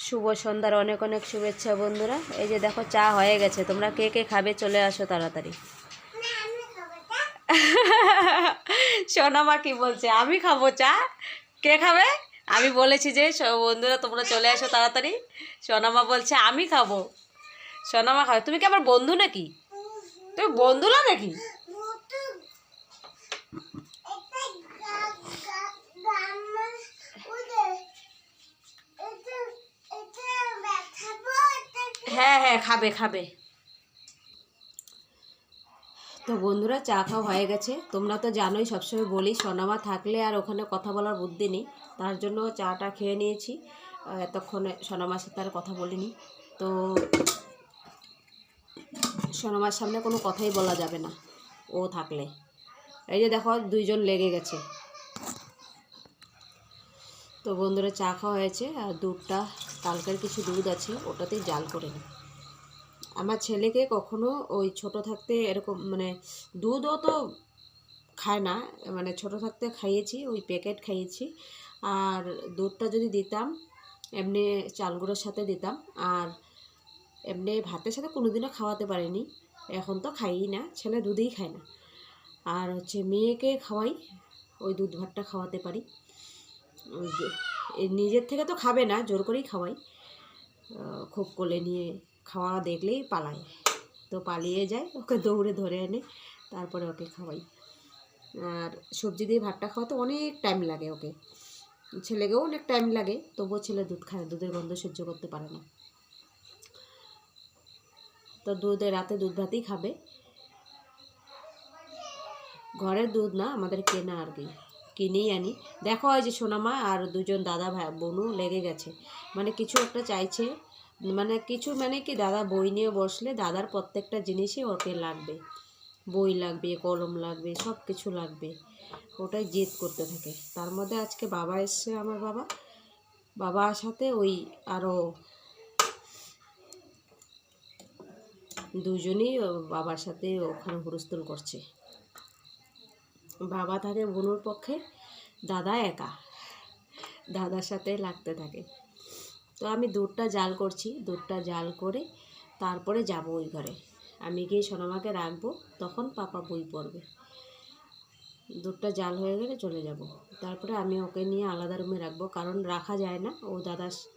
শুভ সন্ধ্যার অনেক অনেক শুভেচ্ছা বন্ধুরা। এই যে দেখো চা হয়ে গেছে, তোমরা কে কে খাবে চলে আসো তাড়াতাড়ি। সোনামা কি বলছে, আমি খাবো চা, কে খাবে? আমি বলেছি যে বন্ধুরা তোমরা চলে আসো তাড়াতাড়ি। সোনামা বলছে আমি খাবো। সোনামা খাবে। তুমি কি আমার বন্ধু নাকি? তুমি বন্ধু না নাকি? হ্যাঁ হ্যাঁ, খাবে খাবে। তো বন্ধুরা চা খাওয়া হয়ে গেছে। তোমরা তো জানোই সবসময় বলি সোনামা থাকলে আর ওখানে কথা বলার বুদ্ধি নেই, তার জন্য চাটা খেয়ে নিয়েছি। এতক্ষণে সোনামার সাথে আর কথা বলিনি। তো সোনামার সামনে কোনো কথাই বলা যাবে না ও থাকলে। এই যে দেখো দুইজন লেগে গেছে। তো বন্ধুরা চা খাওয়া হয়েছে, আর দুধটা কালকের কিছু দুধ আছে ওটাতেই জাল করে নিই। আমার ছেলেকে কখনো ওই ছোট থাকতে এরকম মানে দুধও তো খায় না, মানে ছোট থাকতে খাইয়েছি, ওই প্যাকেট খাইয়েছি। আর দুধটা যদি দিতাম এমনি চালগুলোর সাথে দিতাম, আর এমনি ভাতের সাথে কোনোদিনও খাওয়াতে পারিনি। এখন তো খাইই না, ছেলে দুধেই খায় না। আর হচ্ছে মেয়েকে খাওয়াই, ওই দুধ ভাতটা খাওয়াতে পারি। নিজের থেকে তো খাবে না, জোর করেই খাওয়াই। খুব কোলে নিয়ে খাওয়া দেখলেই পালায়, তো পালিয়ে যায়, ওকে দৌড়ে ধরে এনে তারপরে ওকে খাওয়াই। আর সবজি দিয়ে ভাতটা খাওয়াতে অনেক টাইম লাগে ওকে, ছেলেকেও অনেক টাইম লাগে, তবুও ছেলে দুধ খায়, দুধের গন্ধ সহ্য করতে পারে না। তো রাতে দুধ ভাতই খাবে। ঘরের দুধ না, আমাদের কেনা আর কি, কিনেই আনি। দেখো ওই যে সোনামা আর দুজন দাদা ভাই বোনও লেগে গেছে, মানে কিছু একটা চাইছে, মানে কিছু মানে কি দাদা বই নিয়ে বসলে দাদার প্রত্যেকটা জিনিসই ওকে লাগবে, বই লাগবে, কলম লাগবে, সব কিছু লাগবে, ওটাই জেদ করতে থাকে। তার মধ্যে আজকে বাবা এসছে, আমার বাবার সাথে ওই আরও দুজনই বাবার সাথে ওখানে হুলস্থুল করছে। বাবা থাকে বোনুর পক্ষে, দাদা একা, দাদার সাথে লাগতে থাকে। তো আমি দুধটা জাল করছি, দুধটা জাল করে তারপরে যাব ওই ঘরে। আমি গিয়ে সোনামাকে রাখবো, তখন পাপা বই পড়বে। দুধটা জাল হয়ে গেলে চলে যাব, তারপরে আমি ওকে নিয়ে আলাদা রুমে রাখবো, কারণ রাখা যায় না। ও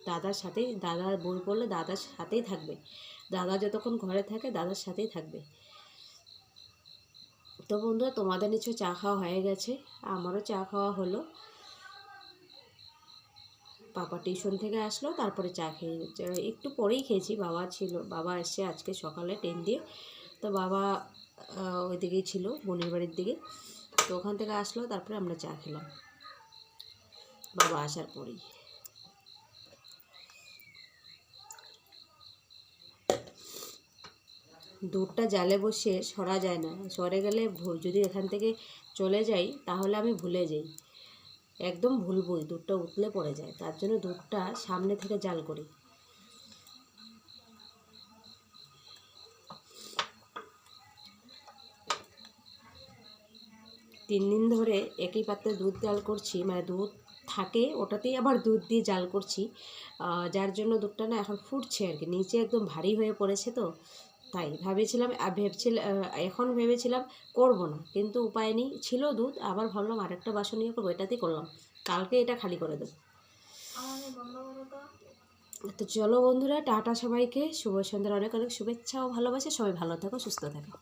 দাদার সাথেই, দাদার বই পড়লে দাদার সাথেই থাকবে, দাদা যতক্ষণ ঘরে থাকে দাদার সাথেই থাকবে। তো বন্ধুরা তোমাদের নিশ্চয় চা খাওয়া হয়ে গেছে, আমারও চা খাওয়া হলো। পাপা টিউশন থেকে আসলো, তারপরে চা খেয়ে একটু পরেই খেয়েছি। বাবা এসছে আজকে সকালে ট্রেন দিয়ে, তো বাবা ওই দিকেই ছিল, বোনের বাড়ির দিকে, তো ওখান থেকে আসলো, তারপরে আমরা চা খেলাম বাবা আসার পরেই। দুধটা জালে বসে সরা যায় না, সরে গেলে যদি এখান থেকে চলে যাই তাহলে আমি ভুলে যাই, একদম ভুলবই, দুধটা উতলে পড়ে যায়, তার জন্য দুধটা সামনে থেকে জাল করি। তিন দিন ধরে একই পাত্রে দুধ জাল করছি, মানে দুধ থাকে ওটাতেই আবার দুধ দিয়ে জাল করছি, যার জন্য দুধটা না এখন ফুটছে আর কি, নিচে একদম ভারী হয়ে পড়েছে। তো তাই এখন ভেবেছিলাম করব না, কিন্তু উপায় নেই, ছিল দুধ, আবার ভাবলাম আরেকটা বাসন নিয়ে করবো, এটাতেই করলাম, কালকে এটা খালি করে দেবো। তো চলো বন্ধুরা, টাটা সবাইকে, শুভ সন্ধ্যার অনেক অনেক শুভেচ্ছা ও ভালোবাসা, সবাই ভালো থাকো, সুস্থ থাকো।